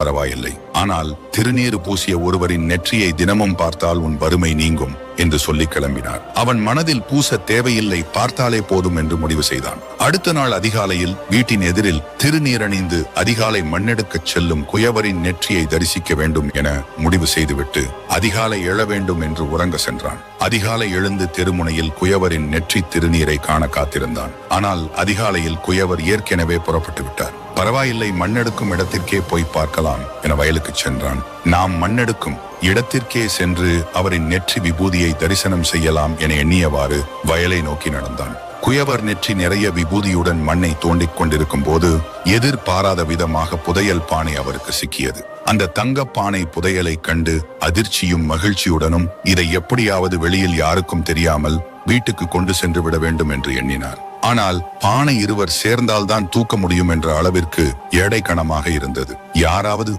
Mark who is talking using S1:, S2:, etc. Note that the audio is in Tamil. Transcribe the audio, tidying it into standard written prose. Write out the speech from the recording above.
S1: பரவாயில்லை, ஆனால் திருநீறு பூசிய ஒருவரின் நெற்றியை தினமும் பார்த்தால் உன் வறுமை நீங்கும் என்று சொல்லி கிளம்பினார். அவன் மனதில் பூச தேவையில்லை, பார்த்தாலே போதும் என்று முடிவு செய்தான். அடுத்த நாள் அதிகாலையில் வீட்டின் எதிரில் திருநீரணிந்து அதிகாலை மண்ணெடுக்கச் செல்லும் குயவரின் நெற்றியை தரிசிக்க வேண்டும் என முடிவு செய்துவிட்டு அதிகாலை எழ வேண்டும் என்று உறங்க சென்றான். அதிகாலை எழுந்து தெருமுனையில் குயவரின் நெற்றி திருநீரை காண காத்திருந்தான். ஆனால் அதிகாலையில் குயவர் ஏற்கனவே புறப்பட்டு விட்டார். பரவாயில்லை, மண்ணெடுக்கும் இடத்திற்கே போய் பார்க்கலாம் என வயலுக்கு சென்றான். நாம் மண்ணெடுக்கும் இடத்திற்கே சென்று அவரின் நெற்றி விபூதியை தரிசனம் செய்யலாம் என எண்ணியவாறு வயலை நோக்கி நடந்தான். குயவர் நெற்றி நிறைய விபூதியுடன் மண்ணை தோண்டிக் கொண்டிருக்கும் போது எதிர்பாராத விதமாக புதையல் பானை அவருக்கு சிக்கியது. அந்த தங்க பானை புதையலை கண்டு அதிர்ச்சியும் மகிழ்ச்சியுடனும் இதை எப்படியாவது வெளியில் யாருக்கும் தெரியாமல் வீட்டுக்கு கொண்டு சென்று விட வேண்டும் என்று எண்ணினார். ஆனால் பானை இருவர் சேர்ந்தால்தான் தூக்க முடியும் என்ற அளவிற்கு எடை கனமாக இருந்தது. யாராவது